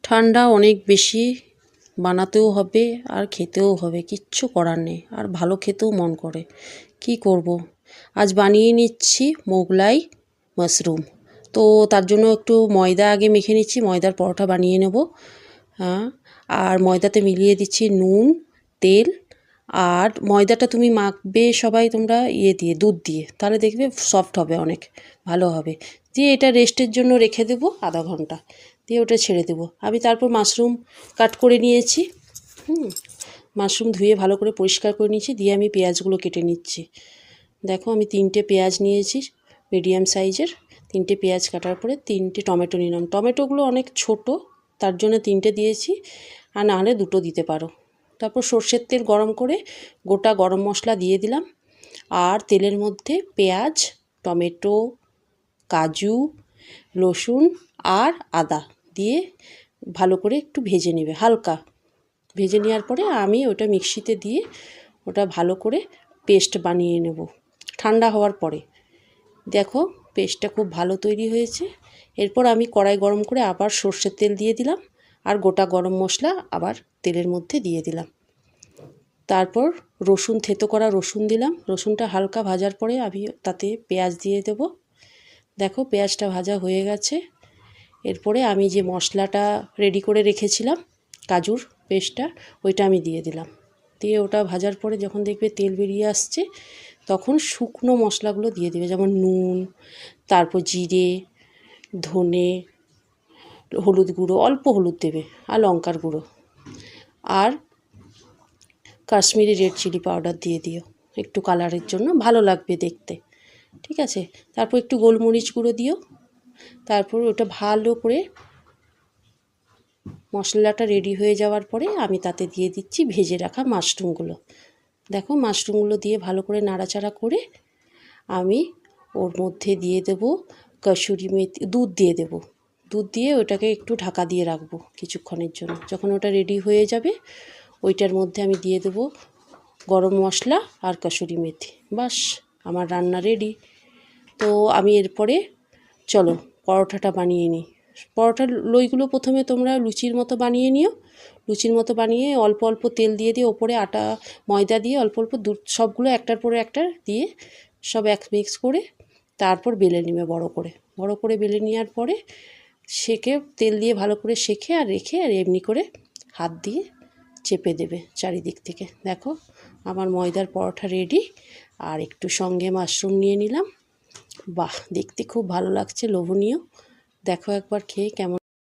ঠান্ডা অনেক বেশি, বানাতেও হবে আর খেতেও হবে, কিচ্ছু করার নেই। আর ভালো খেতেও মন করে, কি করব। আজ বানিয়ে নিচ্ছি মোগলাই মাশরুম। তো তার জন্য একটু ময়দা আগে মেখে নিচ্ছি, ময়দার পরোটা বানিয়ে নেব। হ্যাঁ, আর ময়দাতে মিলিয়ে দিচ্ছি নুন, তেল। আর ময়দাটা তুমি মাখবে সবাই তোমরা দিয়ে দুধ দিয়ে, তাহলে দেখবে সফট হবে, অনেক ভালো হবে। দিয়ে এটা রেস্টের জন্য রেখে দেবো আধা ঘন্টা, দিয়ে ওটা ছেড়ে দেবো। আমি তারপর মাশরুম কাট করে নিয়েছি। মাশরুম ধুয়ে ভালো করে পরিষ্কার করে নিয়েছি, দিয়ে আমি পেঁয়াজগুলো কেটে নিচ্ছি। দেখো আমি 3টে পেঁয়াজ নিয়েছি মিডিয়াম সাইজের। 3টে পেঁয়াজ কাটার পরে 3টে টমেটো নিলাম। টমেটোগুলো অনেক ছোট, তার জন্য 3টে দিয়েছি, আর নাহলে 2টো দিতে পারো। তারপর সর্ষের তেল গরম করে গোটা গরম মশলা দিয়ে দিলাম, আর তেলের মধ্যে পেঁয়াজ, টমেটো, কাজু, রসুন আর আদা দিয়ে ভালো করে একটু ভেজে নেবে, হালকা ভেজে নেওয়ার পরে আমি ওটা মিক্সিতে দিয়ে ওটা ভালো করে পেস্ট বানিয়ে নেব ঠান্ডা হওয়ার পরে। দেখো পেস্টটা খুব ভালো তৈরি হয়েছে। এরপর আমি কড়াই গরম করে আবার সর্ষের তেল দিয়ে দিলাম, আর গোটা গরম মশলা আবার তেলের মধ্যে দিয়ে দিলাম। তারপর রসুন, থেতো করা রসুন দিলাম। রসুনটা হালকা ভাজার পরে আমি তাতে পেঁয়াজ দিয়ে দেব। দেখো পেঁয়াজটা ভাজা হয়ে গেছে। এরপরে আমি যে মশলাটা রেডি করে রেখেছিলাম, কাজুর পেস্টটা, ওইটা আমি দিয়ে দিলাম। দিয়ে ওটা ভাজার পরে যখন দেখবে তেল বেরিয়ে আসছে, তখন শুকনো মশলাগুলো দিয়ে দেবে, যেমন নুন, তারপর জিরে, ধনে, হলুদ গুঁড়ো, অল্প হলুদ দেবে, আর লঙ্কার গুঁড়ো, আর কাশ্মীরি রেড চিলি পাউডার দিয়ে দিও একটু কালারের জন্য, ভালো লাগবে দেখতে। ঠিক আছে, তারপর একটু গোলমরিচ গুঁড়ো দিও। তারপর ওটা ভালো করে মশলাটা রেডি হয়ে যাওয়ার পরে আমি তাতে দিয়ে দিচ্ছি ভেজে রাখা মাশরুমগুলো। দেখো মাশরুমগুলো দিয়ে ভালো করে নাড়াচাড়া করে আমি ওর মধ্যে দিয়ে দেব কসুরি মেথি, দুধ দিয়ে দেব। দুধ দিয়ে ওটাকে একটু ঢাকা দিয়ে রাখবো কিছুক্ষণের জন্য। যখন ওটা রেডি হয়ে যাবে, ওইটার মধ্যে আমি দিয়ে দেব গরম মশলা আর কসুরি মেথি। বাস, আমার রান্না রেডি। তো আমি এরপরে চলো পরোটাটা বানিয়ে নিই। পরোটার লইগুলো প্রথমে তোমরা লুচির মতো বানিয়ে নিও। লুচির মতো বানিয়ে অল্প অল্প তেল দিয়ে ওপরে আটা ময়দা দিয়ে অল্প অল্প দুধ সবগুলো একটার পরে একটা দিয়ে সব এক মিক্স করে তারপর বেলে নেবে বড় করে বেলে নেওয়ার পরে সেকে তেল দিয়ে ভালো করে সেকে আর রেখে আর এমনি করে হাত দিয়ে চেপে দেবে চারিদিক থেকে। দেখো আমার ময়দার পরোটা রেডি। আর একটু সঙ্গে মাশরুম নিয়ে নিলাম। বাহ, দেখতে খুব ভালো লাগছে, লোভনীয়। দেখো একবার খেয়ে কেমন